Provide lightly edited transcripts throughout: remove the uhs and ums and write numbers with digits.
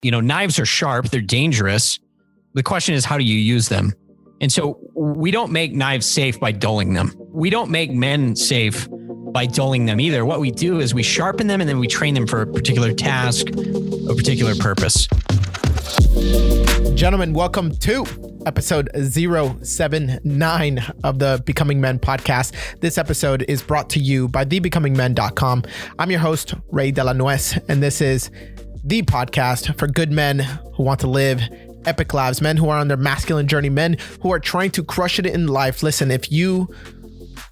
knives are sharp, they're dangerous. The question is, how do you use them? And so we don't make knives safe by dulling them. We don't make men safe by dulling them either. What we do is we sharpen them and then we train them for a particular task, a particular purpose. Gentlemen, welcome to episode 079 of the Becoming Men podcast. This episode is brought to you by thebecomingmen.com. I'm your host, Ray de la Nuez, and this is the podcast for good men who want to live epic lives, men who are on their masculine journey, men who are trying to crush it in life. Listen, if you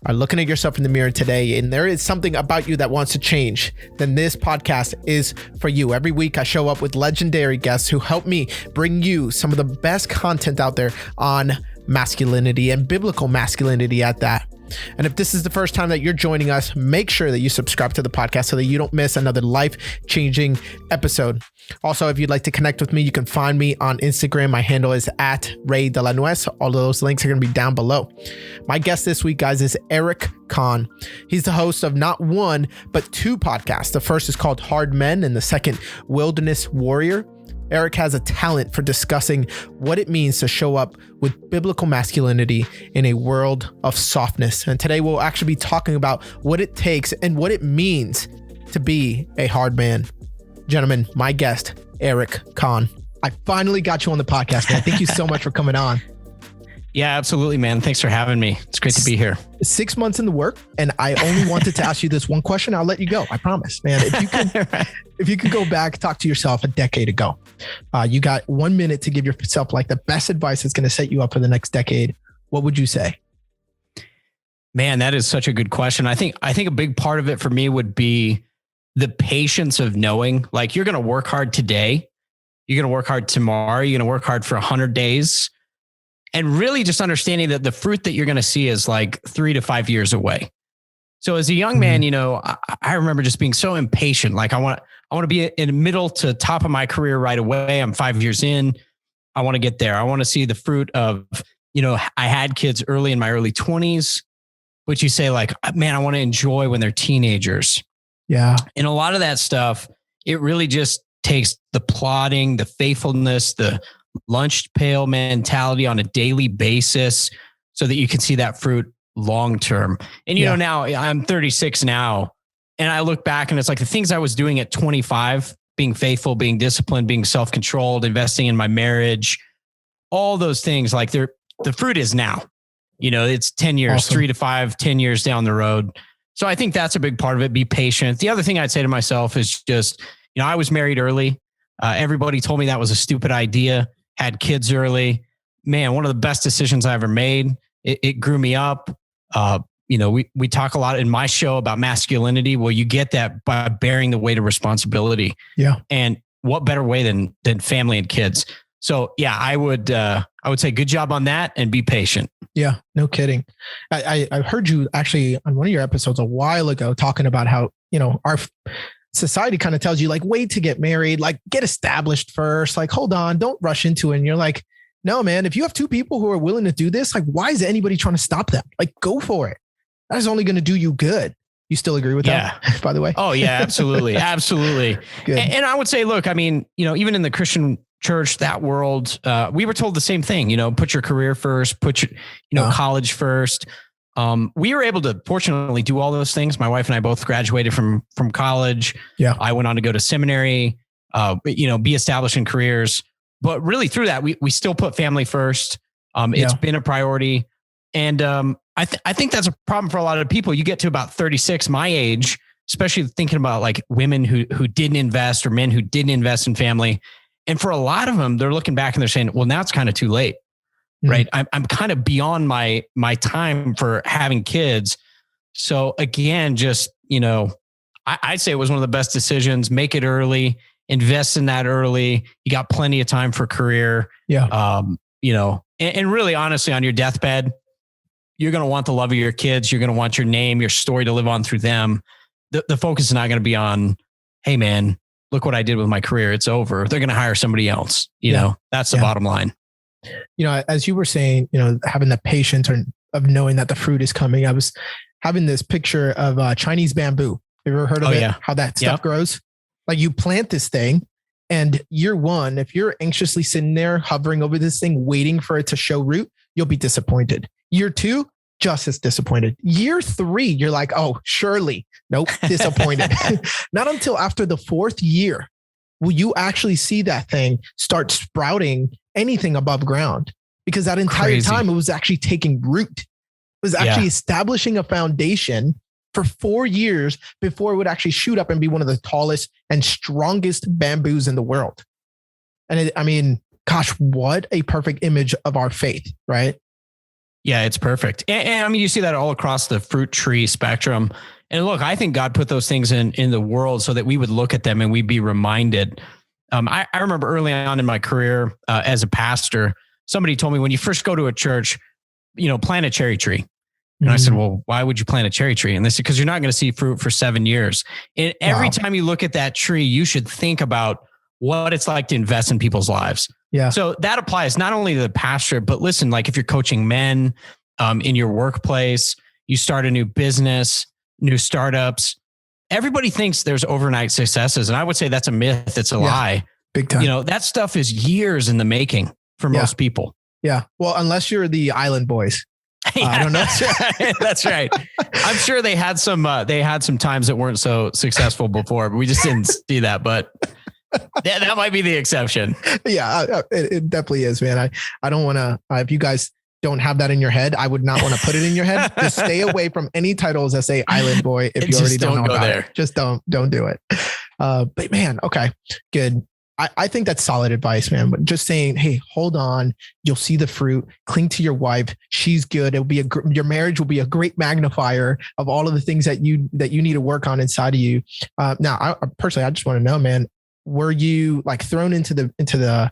are looking at yourself in the mirror today and there is something about you that wants to change, then this podcast is for you. Every week I show up with legendary guests who help me bring you some of the best content out there on masculinity and biblical masculinity at that. And if this is the first time that you're joining us, make sure that you subscribe to the podcast so that you don't miss another life-changing episode. Also, if you'd like to connect with me, you can find me on Instagram. My handle is at Ray de la Nuez. All of those links are going to be down below. My guest this week, guys, is Eric Conn. He's the host of not one, but two podcasts. The first is called Hard Men and the second, Wilderness Warrior. Eric has a talent for discussing what it means to show up with biblical masculinity in a world of softness. And today we'll actually be talking about what it takes and what it means to be a hard man. Gentlemen, my guest, Eric Conn. I finally got you on the podcast, man. Thank you so much for coming on. Yeah, absolutely, man. Thanks for having me. It's great to be here. 6 months in the work, and I only wanted to ask you this one question. I'll let you go. I promise, man. If you could go back, talk to yourself a decade ago, you got 1 minute to give yourself like the best advice that's going to set you up for the next decade. What would you say? Man, that is such a good question. I think a big part of it for me would be the patience of knowing, like, you're going to work hard today. You're going to work hard tomorrow. You're going to work hard for 100 days. And really just understanding that the fruit that you're going to see is like 3 to 5 years away. So as a young man, I remember just being so impatient. Like I want to be in the middle to top of my career right away. I'm 5 years in. I want to get there. I want to see the fruit of, I had kids early in my early 20s, but you say like, man, I want to enjoy when they're teenagers. Yeah. And a lot of that stuff, it really just takes the plodding, the faithfulness, the lunch pail mentality on a daily basis so that you can see that fruit long term. And, now I'm 36 now, and I look back and it's like the things I was doing at 25, being faithful, being disciplined, being self-controlled, investing in my marriage, all those things, like the fruit is now, it's 10 years, awesome. 3 to 5, 10 years down the road. So I think that's a big part of it. Be patient. The other thing I'd say to myself is just, I was married early. Everybody told me that was a stupid idea. Had kids early. Man, one of the best decisions I ever made. It grew me up. We talk a lot in my show about masculinity. Well, you get that by bearing the weight of responsibility. Yeah. And what better way than family and kids? So yeah, I would say good job on that and be patient. Yeah, no kidding. I heard you actually on one of your episodes a while ago talking about how, our society kind of tells you like, wait to get married, like get established first, like, hold on, don't rush into it. And you're like, no, man, if you have two people who are willing to do this, like, why is anybody trying to stop them? Like, go for it. That is only going to do you good. You still agree with that, by the way? Oh yeah, absolutely. Absolutely. Good. And I would say, look, I mean, even in the Christian church, that world, we were told the same thing, put your career first, put your, college first. We were able to fortunately do all those things. My wife and I both graduated from college. Yeah. I went on to go to seminary, be established in careers, but really through that, we still put family first. It's been a priority. And, I think that's a problem for a lot of people. You get to about 36, my age, especially thinking about like women who didn't invest or men who didn't invest in family. And for a lot of them, they're looking back and they're saying, well, now it's kind of too late. Right. I'm kind of beyond my time for having kids. So again, just, I'd say it was one of the best decisions. Make it early, invest in that early. You got plenty of time for career. Yeah. And really honestly on your deathbed, you're going to want the love of your kids. You're going to want your name, your story to live on through them. The focus is not going to be on, hey man, look what I did with my career. It's over. They're going to hire somebody else. That's the bottom line. As you were saying, having the patience of knowing that the fruit is coming. I was having this picture of Chinese bamboo. Have you ever heard of it? Yeah. How that stuff grows? Like you plant this thing And year one, if you're anxiously sitting there hovering over this thing, waiting for it to show root, you'll be disappointed. Year two, just as disappointed. Year three, you're like, oh, surely. Nope, disappointed. Not until after the fourth year will you actually see that thing start sprouting anything above ground. Because that entire time it was actually taking root. It was actually establishing a foundation for 4 years before it would actually shoot up and be one of the tallest and strongest bamboos in the world. And I mean, gosh, what a perfect image of our faith, right? Yeah, it's perfect. And I mean, you see that all across the fruit tree spectrum. And look, I think God put those things in the world so that we would look at them and we'd be reminded. I remember early on in my career as a pastor, somebody told me, when you first go to a church, plant a cherry tree. And I said, well, why would you plant a cherry tree? And they said, because you're not going to see fruit for 7 years. And every time you look at that tree, you should think about what it's like to invest in people's lives. Yeah. So that applies not only to the pastor, but listen, like if you're coaching men in your workplace, you start a new business, new startups, everybody thinks there's overnight successes. And I would say that's a myth. It's a lie. Big time. That stuff is years in the making for most people. Yeah. Well, unless you're the Island Boys. I don't know. That's right. I'm sure they had some times that weren't so successful before, but we just didn't see that. But that might be the exception. Yeah, it definitely is, man. I don't want to, if you guys don't have that in your head, I would not want to put it in your head. Just stay away from any titles that say Island Boy if you already don't know about there. It. Just don't do it. But man, okay, good. I think that's solid advice, man. But just saying, hey, hold on, you'll see the fruit. Cling to your wife; she's good. It'll be your marriage will be a great magnifier of all of the things that you need to work on inside of you. Now, I just want to know, man, were you like thrown into the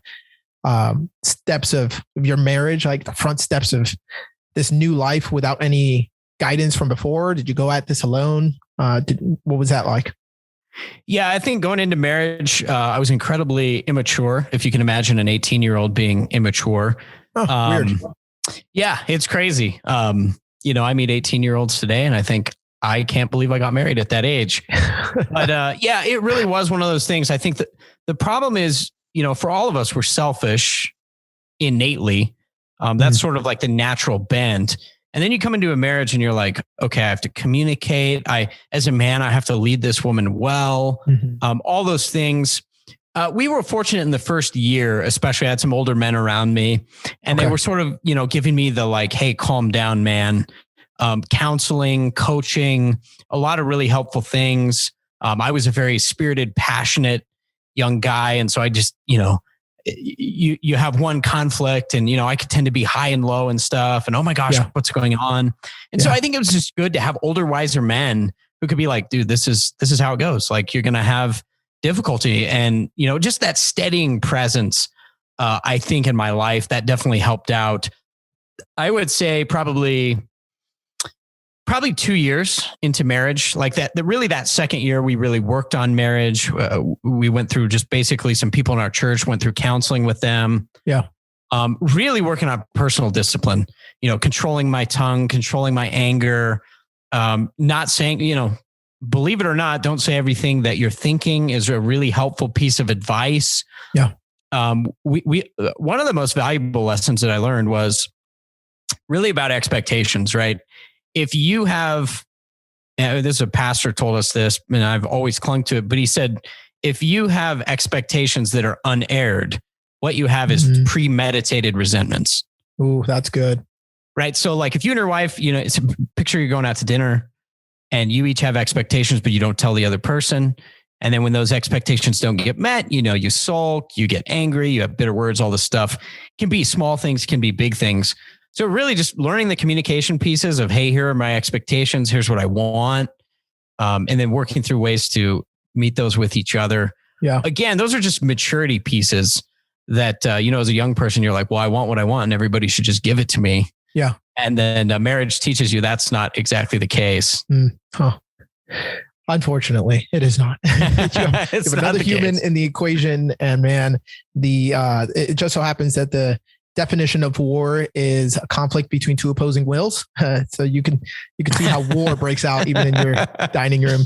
steps of your marriage, like the front steps of this new life without any guidance from before? Did you go at this alone? What was that like? Yeah, I think going into marriage, I was incredibly immature. If you can imagine an 18-year-old being immature. Weird. Yeah, it's crazy. I meet 18-year-olds today and I think I can't believe I got married at that age. But it really was one of those things. I think that the problem is, for all of us, we're selfish innately. That's sort of like the natural bent. And then you come into a marriage and you're like, okay, I have to communicate. As a man, I have to lead this woman well. All those things. We were fortunate in the first year, especially I had some older men around me and they were sort of, giving me the like, hey, calm down, man. Counseling, coaching, a lot of really helpful things. I was a very spirited, passionate young guy. And so I just, you have one conflict and, I could tend to be high and low and stuff. And oh my gosh, what's going on? And so I think it was just good to have older, wiser men who could be like, dude, this is how it goes. Like you're going to have difficulty and, just that steadying presence. I think in my life that definitely helped out. I would say probably 2 years into marriage, like that second year, we really worked on marriage. We went through just basically some people in our church went through counseling with them. Yeah. Really working on personal discipline, controlling my tongue, controlling my anger, not saying, believe it or not, don't say everything that you're thinking is a really helpful piece of advice. Yeah. We one of the most valuable lessons that I learned was really about expectations, right? If you have, this is a pastor told us this, and I've always clung to it, but he said, if you have expectations that are unaired, what you have is premeditated resentments. Ooh, that's good. Right. So like if you and your wife, it's a picture you're going out to dinner and you each have expectations, but you don't tell the other person. And then when those expectations don't get met, you sulk, you get angry, you have bitter words, all this stuff. It can be small things, can be big things. So really just learning the communication pieces of, hey, here are my expectations. Here's what I want. And then working through ways to meet those with each other. Yeah. Again, those are just maturity pieces that, as a young person, you're like, well, I want what I want and everybody should just give it to me. Yeah. And then marriage teaches you that's not exactly the case. Unfortunately, it is not. You have another human in the equation, and man, it just so happens that definition of war is a conflict between two opposing wills. So you can see how war breaks out even in your dining room.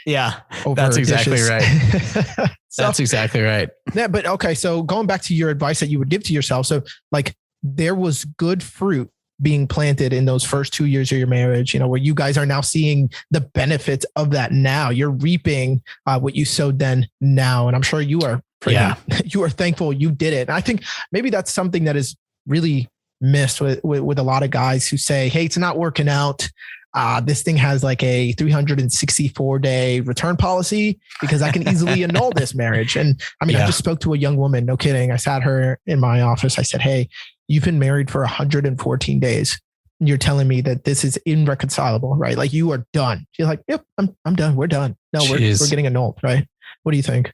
Yeah, that's exactly dishes. Right. That's exactly right. Yeah, but okay. So going back to your advice that you would give to yourself. So like there was good fruit being planted in those first 2 years of your marriage, where you guys are now seeing the benefits of that now. You're reaping what you sowed then now. And I'm sure you are you are thankful you did it. And I think maybe that's something that is really missed with a lot of guys who say, hey, it's not working out. This thing has like a 364-day return policy because I can easily annul this marriage. And I mean, I just spoke to a young woman, no kidding. I sat her in my office. I said, hey, you've been married for 114 days. You're telling me that this is irreconcilable, right? Like you are done. She's like, yep, I'm done. We're done. No, we're getting annulled, right? What do you think?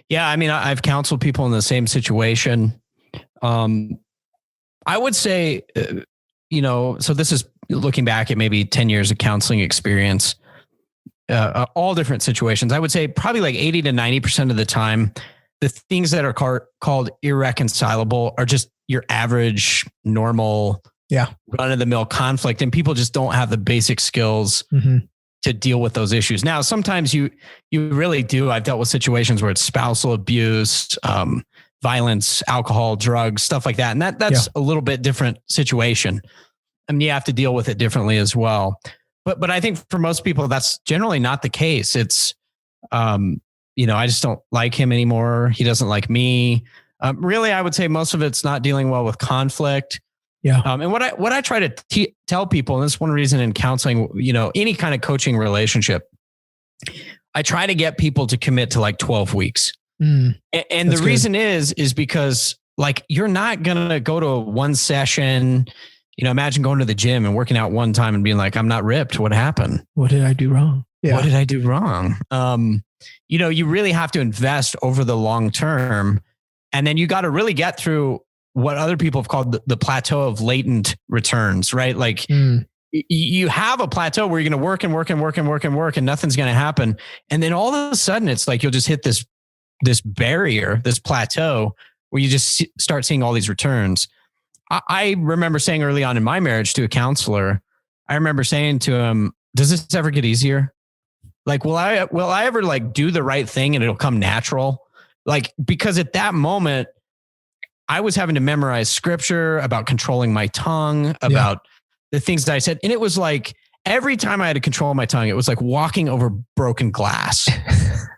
Yeah. I mean, I've counseled people in the same situation. I would say, so this is looking back at maybe 10 years of counseling experience, all different situations. I would say probably like 80 to 90% of the time, the things that are called irreconcilable are just your average, normal, run of the mill conflict. And people just don't have the basic skills to deal with those issues. Now, sometimes you really do. I've dealt with situations where it's spousal abuse, violence, alcohol, drugs, stuff like that. And that's a little bit different situation. I mean, you have to deal with it differently as well. But I think for most people, that's generally not the case. It's, I just don't like him anymore. He doesn't like me. Really, I would say most of it's not dealing well with conflict. Yeah. And what I try to tell people, and this is one reason in counseling, any kind of coaching relationship, I try to get people to commit to like 12 weeks. And the reason is because like, you're not going to go to one session, imagine going to the gym and working out one time and being like, I'm not ripped. What happened? What did I do wrong? Yeah. What did I do wrong? You really have to invest over the long term. And then you got to really get through what other people have called the plateau of latent returns, right? Like you have a plateau where you're going to work and work and work and work and work and nothing's going to happen. And then all of a sudden it's like, you'll just hit this barrier, this plateau where you just start seeing all these returns. I remember saying early on in my marriage to a counselor, I remember saying to him, does this ever get easier? Like, will I ever like do the right thing and it'll come natural? Like, because at that moment I was having to memorize scripture about controlling my tongue, about the things that I said. And it was like, every time I had to control my tongue, it was like walking over broken glass.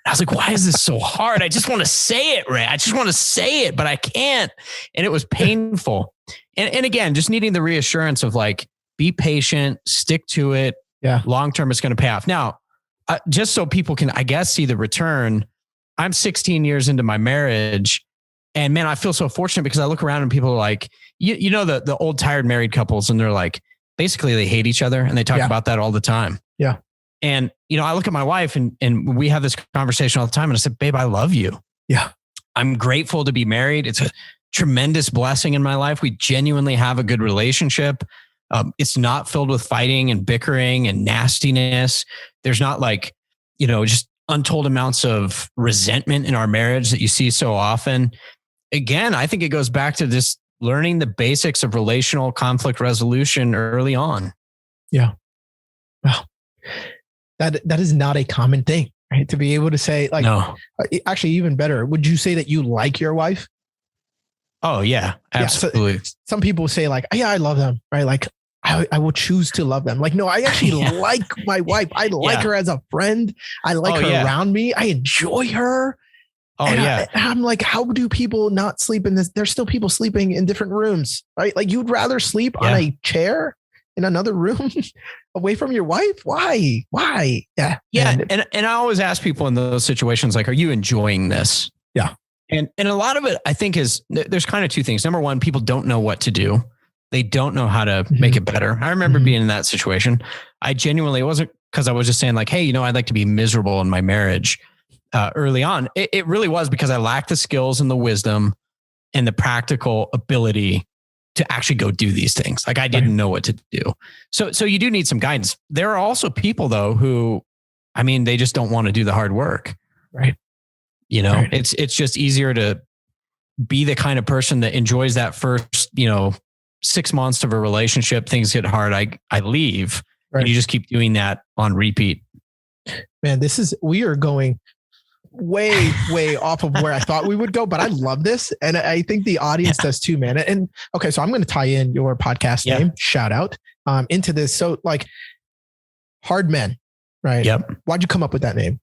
I was like, why is this so hard? I just want to say it, Ray. I just want to say it, but I can't. And it was painful. And again, just needing the reassurance of like, be patient, stick to it. Yeah. Long-term, it's going to pay off. Now, just so people can, I guess, see the return, I'm 16 years into my marriage. And man, I feel so fortunate because I look around and people are like, the old tired married couples, and they're like, basically they hate each other and they talk about that all the time. Yeah. And, I look at my wife and we have this conversation all the time. And I said, babe, I love you. Yeah. I'm grateful to be married. It's a tremendous blessing in my life. We genuinely have a good relationship. It's not filled with fighting and bickering and nastiness. There's not like, just untold amounts of resentment in our marriage that you see so often. Again, I think it goes back to just learning the basics of relational conflict resolution early on. Yeah. Wow. That is not a common thing, right? To be able to say like, no. Actually, even better. Would you say that you like your wife? Oh yeah, absolutely. So some people say like, yeah, I love them, right? Like I will choose to love them. Like, no, I actually like my wife. I like her as a friend. I like her around me. I enjoy her. Oh and I'm like, how do people not sleep in this? There's still people sleeping in different rooms, right? Like you'd rather sleep on a chair in another room away from your wife? Why? Yeah. Yeah. And I always ask people in those situations, like, are you enjoying this? Yeah. And a lot of it, I think, is there's kind of two things. Number one, people don't know what to do. They don't know how to make it better. I remember being in that situation. I genuinely, it wasn't because I was just saying like, hey, I'd like to be miserable in my marriage early on. It really was because I lacked the skills and the wisdom and the practical ability to actually go do these things. Like I didn't know what to do. So you do need some guidance. There are also people though, who, they just don't want to do the hard work. Right. It's just easier to be the kind of person that enjoys that first, 6 months of a relationship. Things get hard. I leave. Right. And you just keep doing that on repeat. Man, we are going way, way off of where I thought we would go, but I love this. And I think the audience does too, man. And okay, so I'm going to tie in your podcast name, shout out, into this. So like Hard Men, right? Yep. Why'd you come up with that name?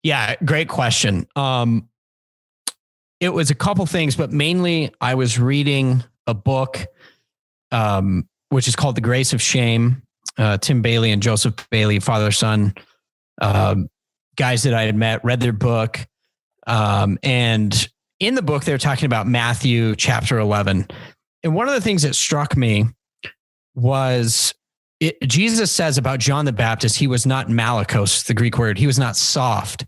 Yeah, great question. It was a couple things, but mainly I was reading a book, which is called The Grace of Shame. Tim Bailey and Joseph Bailey, father, son, guys that I had met, read their book. And in the book, they're talking about Matthew chapter 11. And one of the things that struck me was Jesus says about John the Baptist, he was not malakos, the Greek word. He was not soft.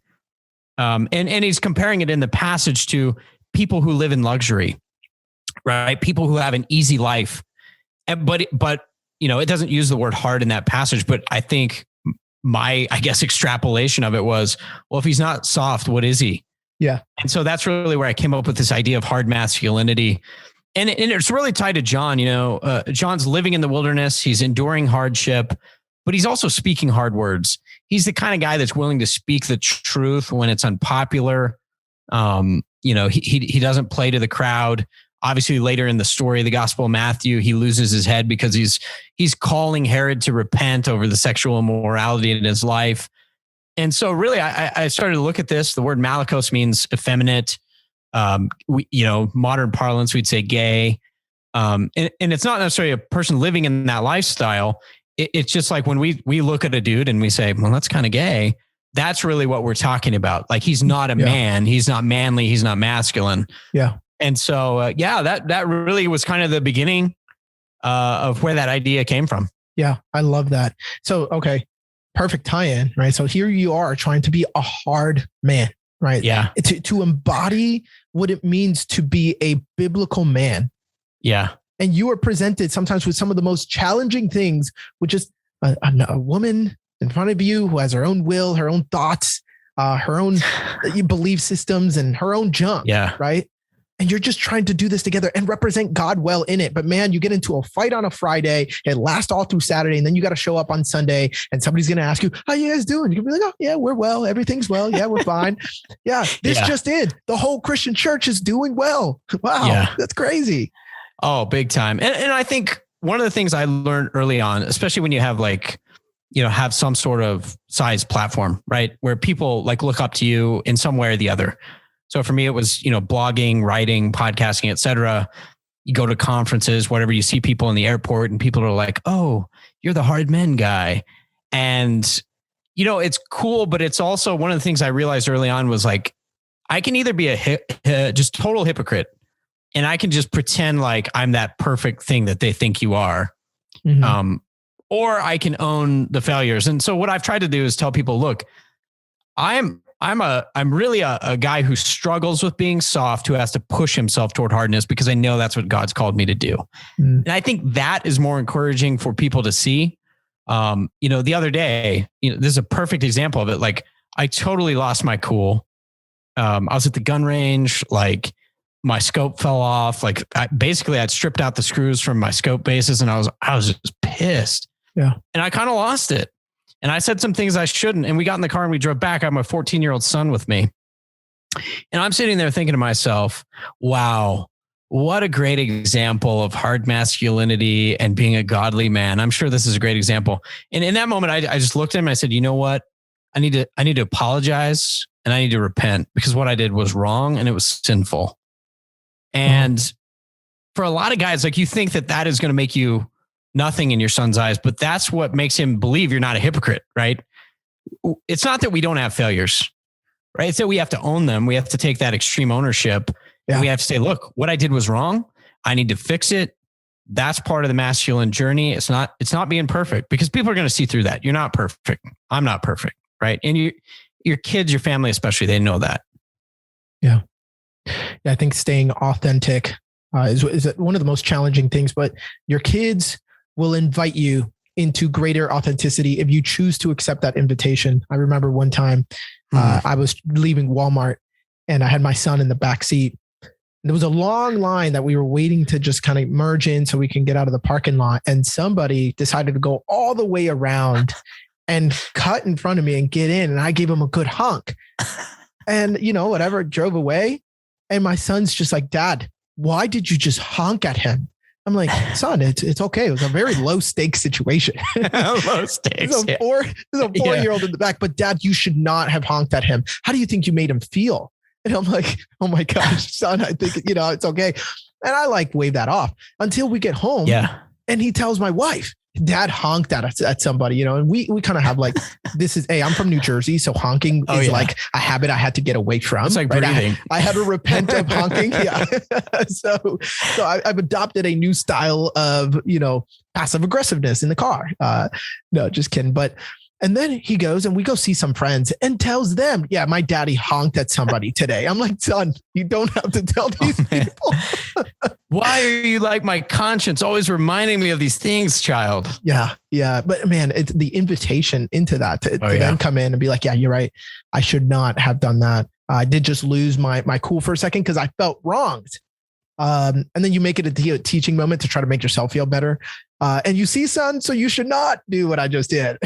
And he's comparing it in the passage to people who live in luxury, right? People who have an easy life. But it doesn't use the word hard in that passage, but I think my extrapolation of it was, well, if he's not soft, what is he? Yeah. And so that's really where I came up with this idea of hard masculinity. And it's really tied to John. John's living in the wilderness. He's enduring hardship, but he's also speaking hard words. He's the kind of guy that's willing to speak the truth when it's unpopular. He doesn't play to the crowd. Obviously, later in the story, the Gospel of Matthew, he loses his head because he's calling Herod to repent over the sexual immorality in his life. And so really, I started to look at this. The word malakos means effeminate. Modern parlance, we'd say gay. And it's not necessarily a person living in that lifestyle. It's just like when we look at a dude and we say, well, that's kind of gay. That's really what we're talking about. Like he's not a man. He's not manly. He's not masculine. Yeah. And so, that really was kind of the beginning of where that idea came from. Yeah, I love that. So, okay, perfect tie-in, right? So here you are trying to be a hard man, right? Yeah. To embody what it means to be a biblical man. Yeah. And you are presented sometimes with some of the most challenging things, which is a woman in front of you who has her own will, her own thoughts, her own belief systems, and her own junk. Yeah. Right. And you're just trying to do this together and represent God well in it. But man, you get into a fight on a Friday, it lasts all through Saturday, and then you got to show up on Sunday and somebody's going to ask you, how you guys doing? You can be like, oh yeah, we're well. Everything's well. Yeah, we're fine. Yeah. This just in. The whole Christian church is doing well. Wow. That's crazy. Oh, big time. And I think one of the things I learned early on, especially when you have have some sort of size platform, right? Where people look up to you in some way or the other. So for me, it was, blogging, writing, podcasting, et cetera. You go to conferences, whatever, you see people in the airport and people are like, oh, you're the hard men guy. And, it's cool, but it's also one of the things I realized early on was I can either be just total hypocrite and I can just pretend like I'm that perfect thing that they think you are. Mm-hmm. Or I can own the failures. And so what I've tried to do is tell people, look, I'm really a guy who struggles with being soft, who has to push himself toward hardness because I know that's what God's called me to do. Mm. And I think that is more encouraging for people to see. The other day, this is a perfect example of it. I totally lost my cool. I was at the gun range, my scope fell off. I'd stripped out the screws from my scope bases and I was just pissed. Yeah. And I kind of lost it. And I said some things I shouldn't. And we got in the car and we drove back. I have my 14-year-old son with me. And I'm sitting there thinking to myself, wow, what a great example of hard masculinity and being a godly man. I'm sure this is a great example. And in that moment, I just looked at him and I said, you know what? I need to apologize and I need to repent because what I did was wrong and it was sinful. And for a lot of guys, you think that is going to make you nothing in your son's eyes, but that's what makes him believe you're not a hypocrite, right? It's not that we don't have failures, right? It's that we have to own them. We have to take that extreme ownership. Yeah. And we have to say, look, what I did was wrong. I need to fix it. That's part of the masculine journey. It's not being perfect because people are going to see through that. You're not perfect. I'm not perfect, right? And your kids, your family especially, they know that. Yeah. I think staying authentic is one of the most challenging things, but your kids will invite you into greater authenticity if you choose to accept that invitation. I remember one time I was leaving Walmart and I had my son in the back seat There was a long line that we were waiting to just kind of merge in so we can get out of the parking lot. And somebody decided to go all the way around and cut in front of me and get in. And I gave him a good honk. And, whatever, drove away. And my son's just like, Dad, why did you just honk at him? I'm like, son, it's okay. It was a very low stakes situation. Low stakes. There's a 4-year-old in the back, but Dad, you should not have honked at him. How do you think you made him feel? And I'm like, oh my gosh, son, I think, it's okay. And I wave that off until we get home. Yeah. And he tells my wife, Dad honked at somebody, and we kind of have I'm from New Jersey. So honking is like a habit I had to get away from. It's like breathing. I had to repent of honking. Yeah. So I've adopted a new style of, passive aggressiveness in the car. No, just kidding. And then he goes and we go see some friends and tells them, yeah, my daddy honked at somebody today. I'm like, son, you don't have to tell these people. Why are you like my conscience always reminding me of these things, child? Yeah. Yeah. But man, it's the invitation into that to then come in and be like, yeah, you're right. I should not have done that. I did just lose my cool for a second because I felt wronged. And then you make it a teaching moment to try to make yourself feel better. And you see, son, so you should not do what I just did.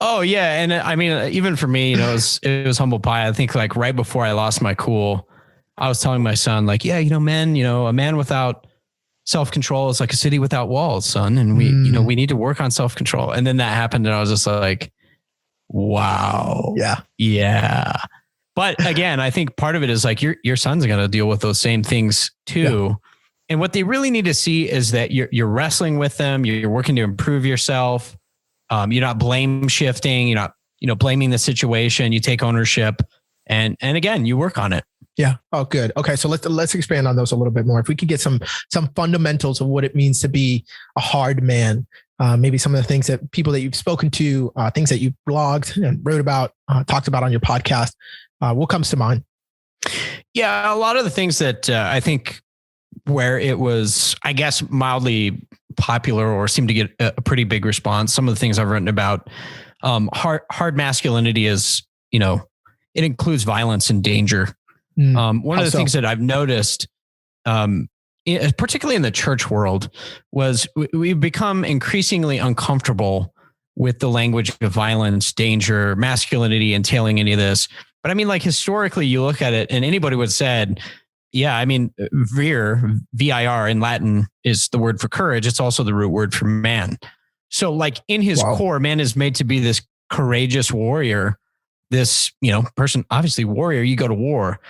Oh yeah. And I mean, even for me, it was humble pie. I think right before I lost my cool, I was telling my son men, a man without self-control is like a city without walls, son. And we need to work on self-control. And then that happened. And I was just like, wow. Yeah. Yeah. But again, I think part of it is your son's going to deal with those same things too. Yeah. And what they really need to see is that you're wrestling with them. You're working to improve yourself. You're not blame shifting. You're not, blaming the situation. You take ownership and again, you work on it. Yeah. Oh, good. Okay. So let's expand on those a little bit more. If we could get some fundamentals of what it means to be a hard man, maybe some of the things that people that you've spoken to, things that you've blogged and wrote about, talked about on your podcast, what comes to mind? Yeah. A lot of the things that I think where it was, I guess, mildly popular or seemed to get a pretty big response. Some of the things I've written about, hard masculinity is, it includes violence and danger. One of the things that I've noticed, particularly in the church world, was we've become increasingly uncomfortable with the language of violence, danger, masculinity entailing any of this. But I mean, historically, you look at it and anybody would have said, yeah, I mean, vir, V-I-R in Latin is the word for courage. It's also the root word for man. So in his core, man is made to be this courageous warrior, this, person, obviously warrior, you go to war.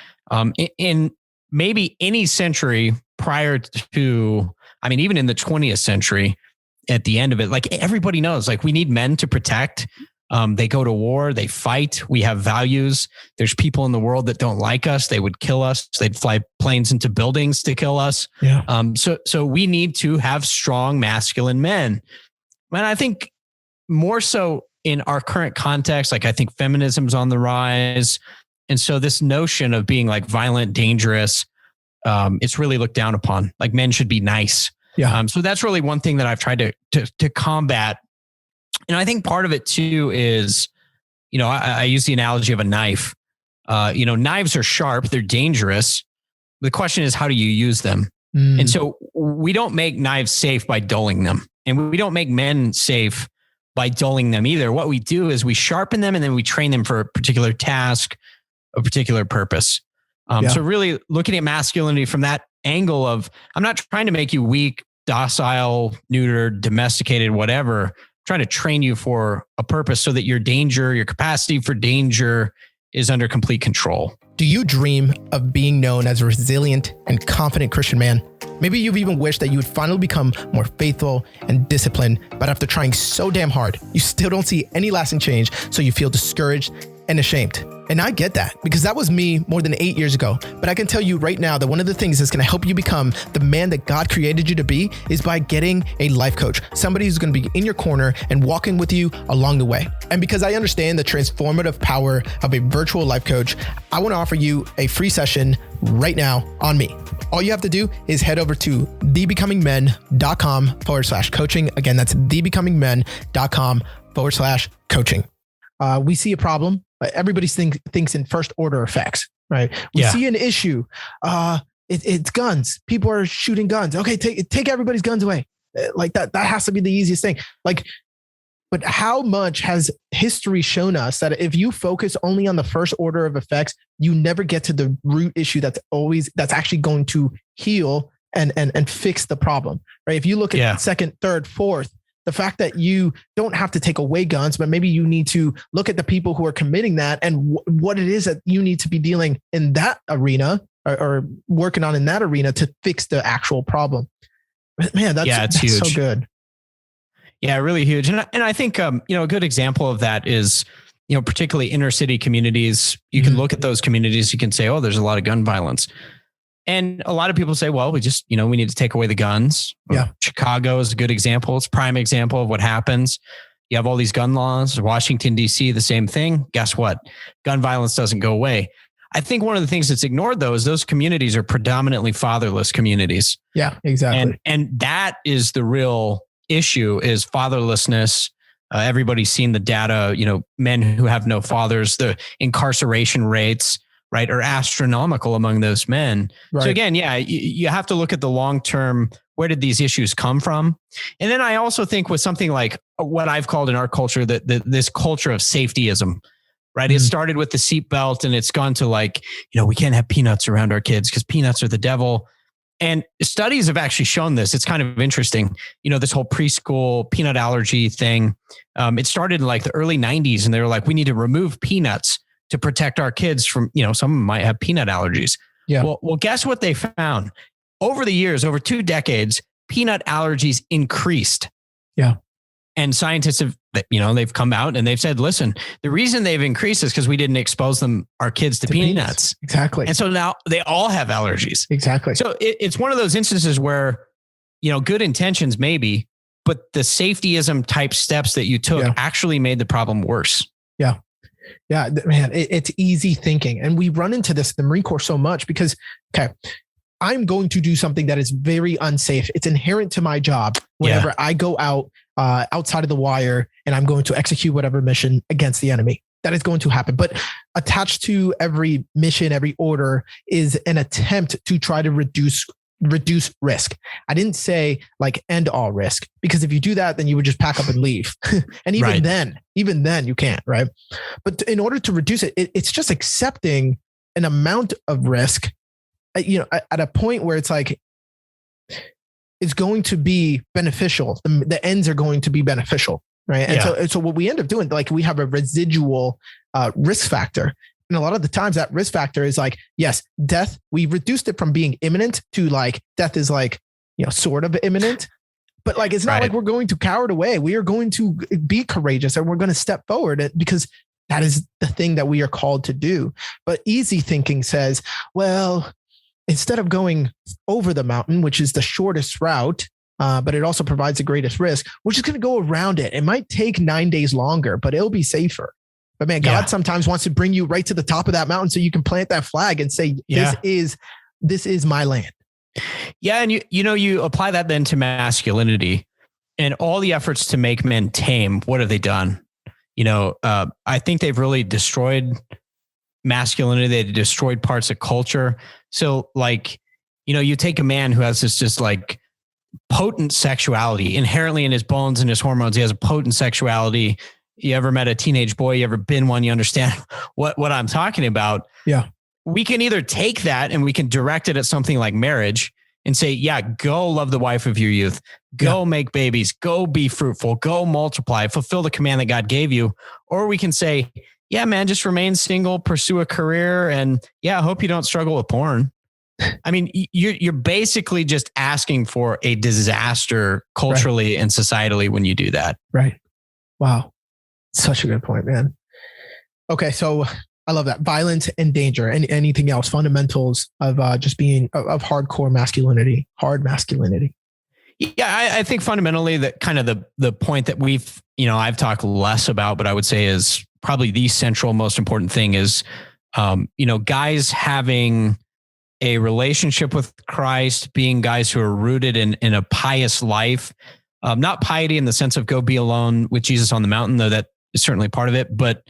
In maybe any century prior to, I mean, even in the 20th century, at the end of it, everybody knows, we need men to protect. They go to war, they fight. We have values. There's people in the world that don't like us. They would kill us. They'd fly planes into buildings to kill us. Yeah. So we need to have strong masculine men. And I think more so in our current context, I think feminism's on the rise. And so this notion of being violent, dangerous, it's really looked down upon. Men should be nice. Yeah. So that's really one thing that I've tried to combat. And I think part of it too is, I use the analogy of a knife. Knives are sharp, they're dangerous. The question is, how do you use them? And so we don't make knives safe by dulling them. And we don't make men safe by dulling them either. What we do is we sharpen them and then we train them for a particular task, a particular purpose. So really looking at masculinity from that angle of, I'm not trying to make you weak, docile, neutered, domesticated, whatever. I'm trying to train you for a purpose so that your capacity for danger is under complete control. Do you dream of being known as a resilient and confident Christian man? Maybe you've even wished that you would finally become more faithful and disciplined, but after trying so damn hard, you still don't see any lasting change, so you feel discouraged and ashamed. And I get that, because that was me more than 8 years ago. But I can tell you right now that one of the things that's going to help you become the man that God created you to be is by getting a life coach, somebody who's going to be in your corner and walking with you along the way. And because I understand the transformative power of a virtual life coach, I want to offer you a free session right now on me. All you have to do is head over to thebecomingmen.com/coaching. Again, that's thebecomingmen.com/coaching. We see a problem. Everybody thinks in first order effects, right? We see an issue. it's guns. People are shooting guns. Okay, take everybody's guns away. Like that has to be the easiest thing. Like, but how much has history shown us that if you focus only on the first order of effects, you never get to the root issue that's actually going to heal and fix the problem, right? If you look at second, third, fourth, the fact that you don't have to take away guns, but maybe you need to look at the people who are committing that and what it is that you need to be dealing in that arena or working on in that arena to fix the actual problem. Man, that's huge. So good. Yeah, really huge. And I think, a good example of that is, particularly inner city communities. You can look at those communities. You can say, oh, there's a lot of gun violence. And a lot of people say, well, we just, we need to take away the guns. Yeah. Chicago is a good example. It's a prime example of what happens. You have all these gun laws. Washington, D.C., the same thing. Guess what? Gun violence doesn't go away. I think one of the things that's ignored, though, is those communities are predominantly fatherless communities. Yeah, exactly. And that is the real issue, is fatherlessness. Everybody's seen the data, men who have no fathers, the incarceration rates, right, are astronomical among those men. Right. So again, you have to look at the long-term, where did these issues come from? And then I also think with something like what I've called in our culture, this culture of safetyism, right? It started with the seatbelt and it's gone to we can't have peanuts around our kids because peanuts are the devil. And studies have actually shown this. It's kind of interesting. This whole preschool peanut allergy thing. It started in the early 90s and they were like, we need to remove peanuts to protect our kids from, some of them might have peanut allergies. Yeah. Well, guess what they found? Over the years, over 2 decades, peanut allergies increased. Yeah. And scientists have, they've come out and they've said, listen, the reason they've increased is because we didn't expose our kids to peanuts. Exactly. And so now they all have allergies. Exactly. So it's one of those instances where, good intentions maybe, but the safetyism type steps that you took actually made the problem worse. Yeah. Yeah, man, it's easy thinking. And we run into this in the Marine Corps so much because, I'm going to do something that is very unsafe. It's inherent to my job whenever I go out outside of the wire and I'm going to execute whatever mission against the enemy. That is going to happen. But attached to every mission, every order is an attempt to try to reduce risk. I didn't say end all risk, because if you do that, then you would just pack up and leave. And even then you can't, right? But in order to reduce it, it's just accepting an amount of risk, at a point where it's it's going to be beneficial. The ends are going to be beneficial, right? And so what we end up doing, we have a residual risk factor. And a lot of the times that risk factor is yes, death, we reduced it from being imminent to death is sort of imminent, but it's not we're going to cower away. We are going to be courageous and we're going to step forward because that is the thing that we are called to do. But easy thinking says, well, instead of going over the mountain, which is the shortest route, but it also provides the greatest risk, we're just going to go around it. It might take 9 days longer, but it'll be safer. But man, God sometimes wants to bring you right to the top of that mountain so you can plant that flag and say, this is my land. Yeah. And you apply that then to masculinity and all the efforts to make men tame. What have they done? I think they've really destroyed masculinity. They destroyed parts of culture. So you take a man who has this just potent sexuality inherently in his bones and his hormones. He has a potent sexuality. You ever met a teenage boy? You ever been one? You understand what I'm talking about? Yeah. We can either take that and we can direct it at something like marriage and say, go love the wife of your youth, go make babies, go be fruitful, go multiply, fulfill the command that God gave you. Or we can say, yeah, man, just remain single, pursue a career. And I hope you don't struggle with porn. I mean, you're basically just asking for a disaster culturally and societally when you do that. Right. Wow. Such a good point, man. Okay. So I love that. Violence and danger and anything else, fundamentals of just being of hardcore masculinity, hard masculinity. Yeah. I think fundamentally that kind of the point that I've talked less about, but I would say is probably the central, most important thing is, guys having a relationship with Christ, being guys who are rooted in a pious life, not piety in the sense of go be alone with Jesus on the mountain, though that is certainly part of it, but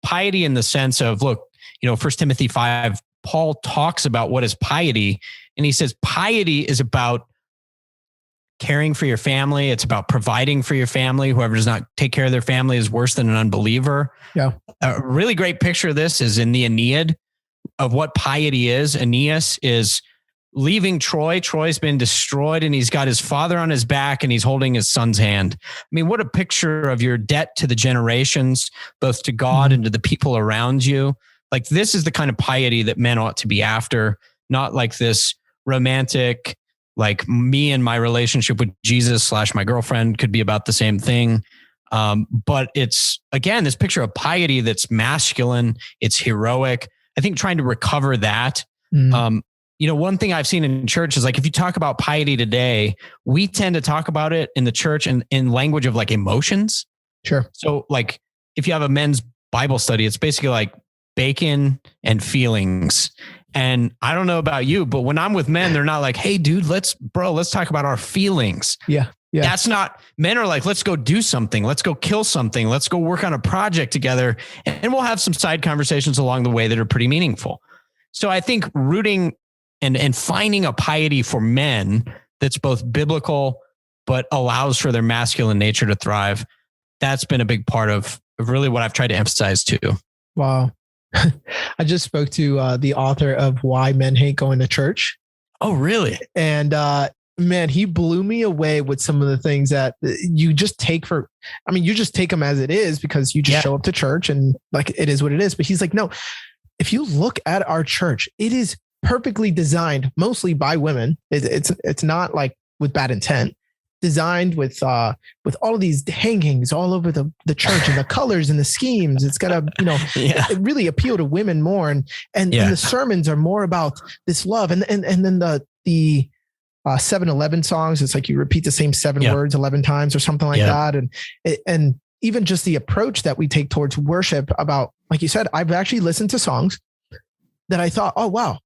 piety in the sense of, look, 1 Timothy 5 Paul talks about what is piety. And he says, piety is about caring for your family. It's about providing for your family. Whoever does not take care of their family is worse than an unbeliever. Yeah. A really great picture of this is in the Aeneid of what piety is. Aeneas is leaving Troy. Troy's been destroyed and he's got his father on his back and he's holding his son's hand. I mean, what a picture of your debt to the generations, both to God and to the people around you. Like, this is the kind of piety that men ought to be after, not like this romantic, like me and my relationship with Jesus / my girlfriend could be about the same thing. But it's, again, this picture of piety that's masculine, it's heroic. I think trying to recover that. One thing I've seen in church is like, if you talk about piety today, we tend to talk about it in the church in language of like emotions. Sure. So like, if you have a men's Bible study, it's basically like bacon and feelings. And I don't know about you, but when I'm with men, they're not like, hey dude, let's talk about our feelings. Yeah. Yeah. That's not, men are like, let's go do something. Let's go kill something. Let's go work on a project together. And we'll have some side conversations along the way that are pretty meaningful. So I think rooting and finding a piety for men that's both biblical, but allows for their masculine nature to thrive. That's been a big part of really what I've tried to emphasize too. Wow. I just spoke to the author of Why Men Hate Going to Church. Oh, really? And man, he blew me away with some of the things that you just take you just take them as it is because you just show up to church and like, it is what it is. But he's like, no, if you look at our church, it is perfectly designed mostly by women. It's not like with bad intent, designed with all of these hangings all over the church and the colors and the schemes. It's got to, really appeal to women more. And the sermons are more about this love. And then the 7-11 songs, it's like you repeat the same 7 words 11 times or something like that. And even just the approach that we take towards worship about, like you said, I've actually listened to songs that I thought, oh, wow,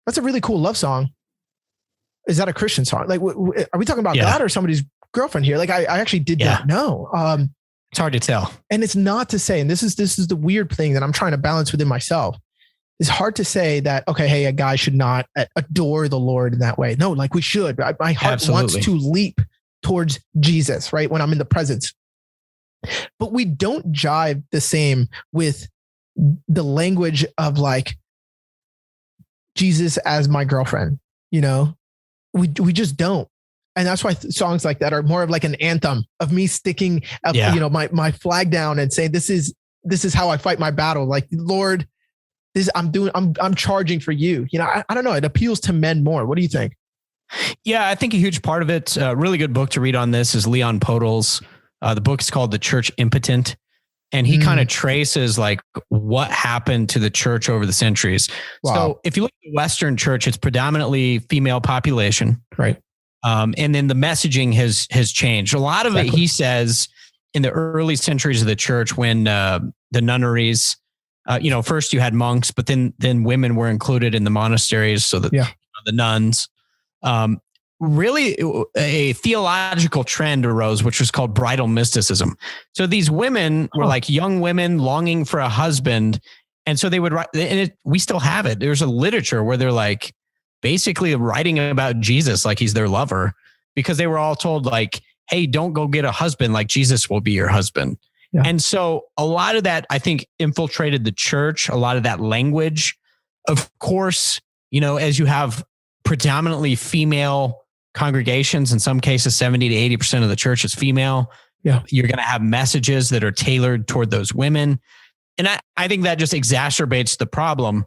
that's a really cool love song. Is that a Christian song? Like, are we talking about God or somebody's girlfriend here? Like, I actually did not know. It's hard to tell. And it's not to say, and this is the weird thing that I'm trying to balance within myself. It's hard to say that, okay, hey, a guy should not adore the Lord in that way. No, like we should. My heart wants to leap towards Jesus, right? When I'm in the presence. But we don't jive the same with the language of like Jesus as my girlfriend, we just don't. And that's why songs like that are more of like an anthem of me sticking up, my flag down and saying, this is how I fight my battle. Like, Lord, I'm charging for you. I don't know. It appeals to men more. What do you think? Yeah, I think a huge part of it, a really good book to read on this is Leon Podol's. The book is called The Church Impotent. And he kind of traces like what happened to the church over the centuries. Wow. So if you look at the Western church, it's predominantly female population. Right. And then the messaging has changed. A lot of it, he says, in the early centuries of the church, when the nunneries, first you had monks, but then women were included in the monasteries. So that the nuns, really a theological trend arose, which was called bridal mysticism. So these women were like young women longing for a husband. And so they would write, and we still have it. There's a literature where they're like basically writing about Jesus, like he's their lover, because they were all told like, hey, don't go get a husband, like Jesus will be your husband. Yeah. And so a lot of that, I think, infiltrated the church, a lot of that language. Of course, as you have predominantly female congregations, in some cases 70 to 80% of the church is female. Yeah. You're going to have messages that are tailored toward those women. And I think that just exacerbates the problem.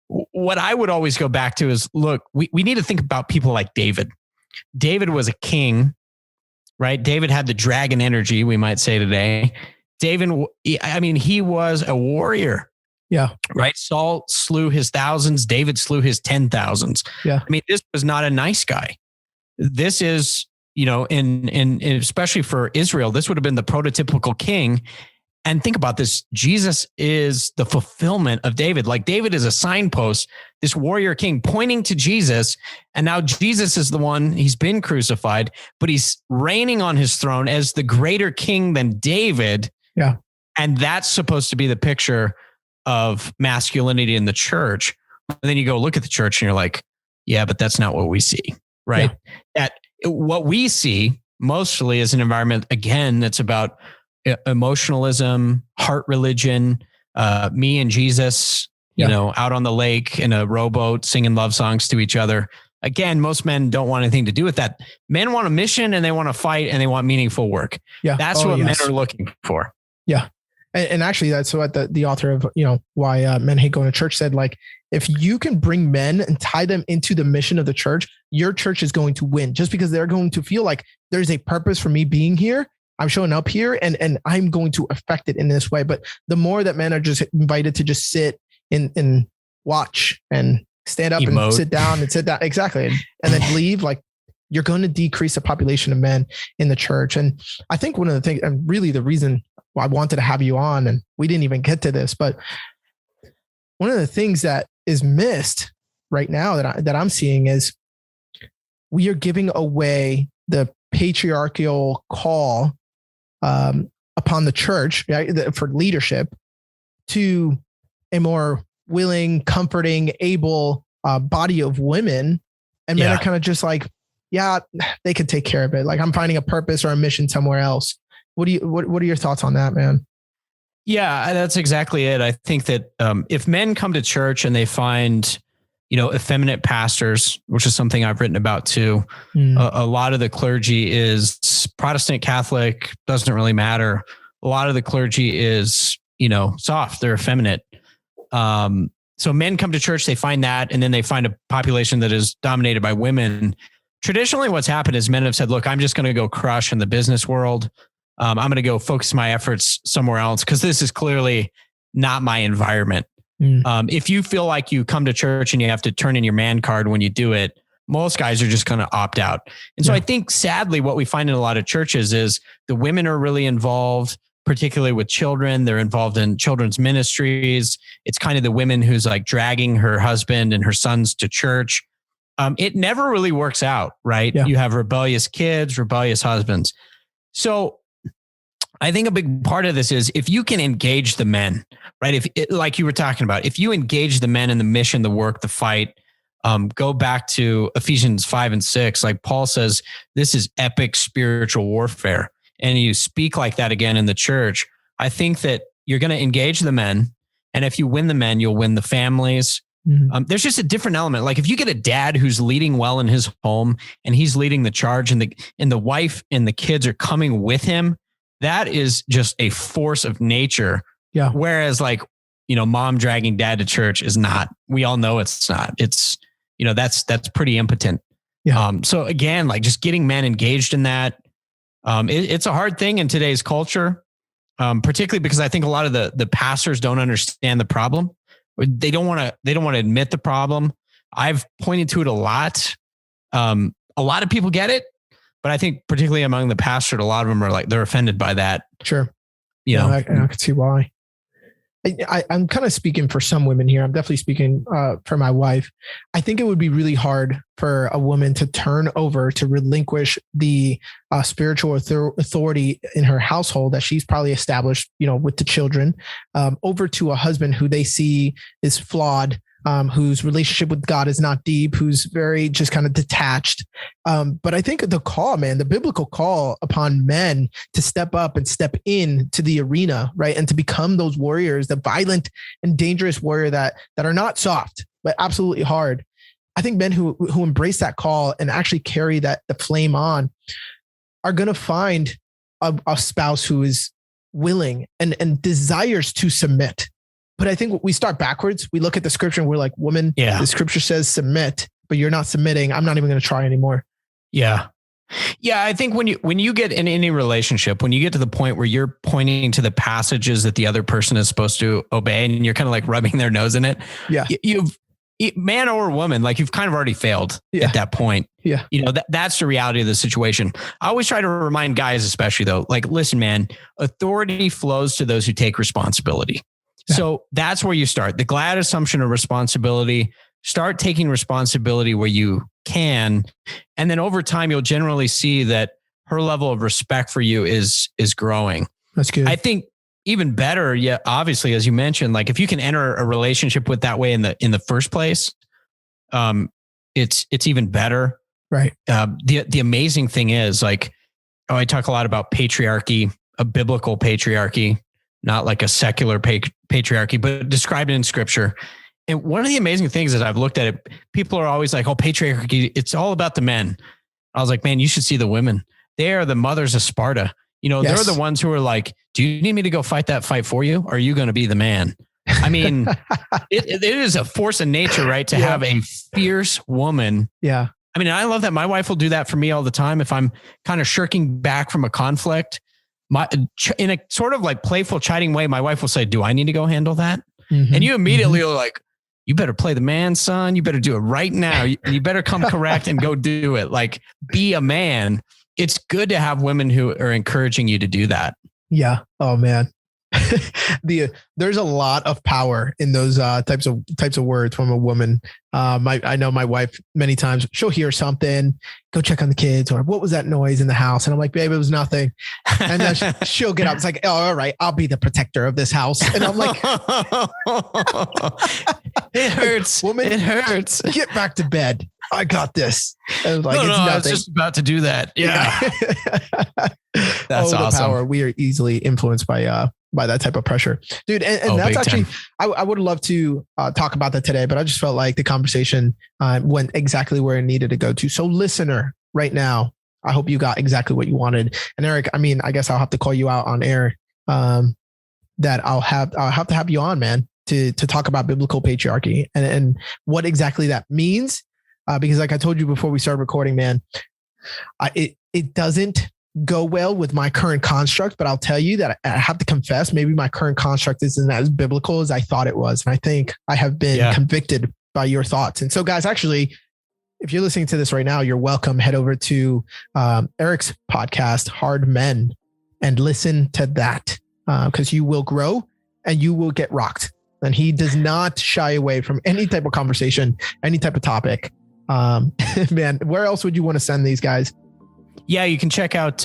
What I would always go back to is, look, we need to think about people like David. David was a king, right? David had the dragon energy, we might say today. David, he was a warrior. Yeah. Right. Saul slew his thousands. David slew his 10,000s. Yeah. This was not a nice guy. This is, in especially for Israel, this would have been the prototypical king. And think about this. Jesus is the fulfillment of David. Like, David is a signpost, this warrior king pointing to Jesus. And now Jesus is the one, he's been crucified, but he's reigning on his throne as the greater king than David. Yeah. And that's supposed to be the picture of masculinity in the church. And then you go look at the church and you're like, yeah, but that's not what we see, right? That what we see mostly is an environment, again, that's about emotionalism, heart religion, me and Jesus, you know, out on the lake in a rowboat singing love songs to each other. Again, most men don't want anything to do with that. Men want a mission and they want to fight and they want meaningful work. Yeah. That's what men are looking for. Yeah. And actually that's what the author of, you know, Why Men Hate Going to Church said, like, if you can bring men and tie them into the mission of the church, your church is going to win, just because they're going to feel like there's a purpose for me being here. I'm showing up here and I'm going to affect it in this way. But the more that men are just invited to just sit and watch and stand up and sit down. Exactly. And then leave, like, you're going to decrease the population of men in the church. And I think one of the things, and really the reason why I wanted to have you on, and we didn't even get to this, but one of the things that is missed right now that I'm seeing is we are giving away the patriarchal call upon the church, right, for leadership, to a more willing, comforting, able body of women. And men are kind of just like, yeah, they could take care of it. Like, I'm finding a purpose or a mission somewhere else. What are your thoughts on that, man? Yeah, that's exactly it. I think that if men come to church and they find, you know, effeminate pastors, which is something I've written about too. A lot of the clergy is Protestant, Catholic, doesn't really matter. A lot of the clergy is, you know, soft, they're effeminate. So men come to church, they find that, and then they find a population that is dominated by women. Traditionally, what's happened is men have said, look, I'm just going to go crush in the business world. I'm going to go focus my efforts somewhere else because this is clearly not my environment. If you feel like you come to church and you have to turn in your man card when you do it, most guys are just going to opt out. And so I think sadly, what we find in a lot of churches is the women are really involved, particularly with children. They're involved in children's ministries. It's kind of the women who's like dragging her husband and her sons to church. It never really works out, right? You have rebellious kids, rebellious husbands. So I think a big part of this is if you can engage the men, right? If it, like you were talking about, if you engage the men in the mission, the work, the fight, go back to Ephesians 5 and 6, like Paul says, this is epic spiritual warfare. And you speak like that again in the church. I think that you're going to engage the men. And if you win the men, you'll win the families. There's just a different element. Like if you get a dad who's leading well in his home and he's leading the charge and the wife and the kids are coming with him, that is just a force of nature. Yeah. Whereas like, you know, mom dragging dad to church is not, we all know it's not, it's, you know, that's pretty impotent. Yeah. So again, like just getting men engaged in that, it's a hard thing in today's culture, particularly because I think a lot of the pastors don't understand the problem. They don't want to admit the problem. I've pointed to it a lot. A lot of people get it, but I think particularly among the pastors, a lot of them are like, they're offended by that. Sure. You know, I can see why. I'm kind of speaking for some women here. I'm definitely speaking for my wife. I think it would be really hard for a woman to turn over, to relinquish the spiritual authority in her household that she's probably established, you know, with the children, over to a husband who they see is flawed, whose relationship with God is not deep, who's very just kind of detached. But I think the call, man, the biblical call upon men to step up and step in to the arena, right? And to become those warriors, the violent and dangerous warrior that are not soft, but absolutely hard. I think men who embrace that call and actually carry the flame on are going to find a spouse who is willing and desires to submit. But I think we start backwards. We look at the scripture and we're like, woman, the scripture says submit, but you're not submitting. I'm not even going to try anymore. Yeah. Yeah. I think when you get in any relationship, when you get to the point where you're pointing to the passages that the other person is supposed to obey and you're kind of like rubbing their nose in it. Yeah. You've man or woman, like you've kind of already failed at that point. Yeah. You know, that's the reality of the situation. I always try to remind guys, especially though, like, listen, man, authority flows to those who take responsibility. So that's where you start. The glad assumption of responsibility, start taking responsibility where you can. And then over time, you'll generally see that her level of respect for you is growing. That's good. I think, even better, yeah, obviously, as you mentioned, like if you can enter a relationship with that way in the first place, it's even better. Right. The amazing thing is like, I talk a lot about patriarchy, a biblical patriarchy, not like a secular patriarchy, but described in scripture. And one of the amazing things that I've looked at it, people are always like, oh, patriarchy, it's all about the men. I was like, man, you should see the women. They are the mothers of Sparta. Yes. They're the ones who are like, do you need me to go fight that fight for you? Or are you going to be the man? I mean, it is a force of nature, right? To have a fierce woman. Yeah. I mean, I love that. My wife will do that for me all the time. If I'm kind of shirking back from a conflict, in a sort of like playful, chiding way, my wife will say, do I need to go handle that? Mm-hmm. And you immediately are like, you better play the man, son. You better do it right now. You better come correct and go do it. Like, be a man. It's good to have women who are encouraging you to do that. Yeah. Oh man. There's a lot of power in those types of words from a woman. I know my wife, many times she'll hear something, go check on the kids, or what was that noise in the house? And I'm like, babe, it was nothing. And then she'll get up. It's like, oh, all right, I'll be the protector of this house. And I'm like, it hurts. Woman, it hurts. Get back to bed. I got this. And like, no, I was just about to do that. Yeah. That's awesome. Power. We are easily influenced by that type of pressure, dude. And that's actually, I would love to talk about that today, but I just felt like the conversation went exactly where it needed to go to. So listener, right now, I hope you got exactly what you wanted. And Eric, I mean, I guess I'll have to call you out on air that I'll have to have you on, man, to talk about biblical patriarchy and what exactly that means. Because like I told you before we started recording, man, it doesn't go well with my current construct, but I'll tell you that I have to confess, maybe my current construct isn't as biblical as I thought it was. And I think I have been convicted by your thoughts. And so guys, actually, if you're listening to this right now, you're welcome. Head over to Eric's podcast, Hard Men, and listen to that because you will grow and you will get rocked. And he does not shy away from any type of conversation, any type of topic. Man, where else would you want to send these guys? Yeah, you can check out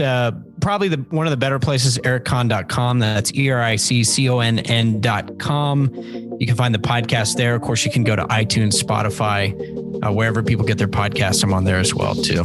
probably one of the better places, ericconn.com. That's ERICCONN.com. You can find the podcast there. Of course, you can go to iTunes, Spotify, wherever people get their podcasts. I'm on there as well, too.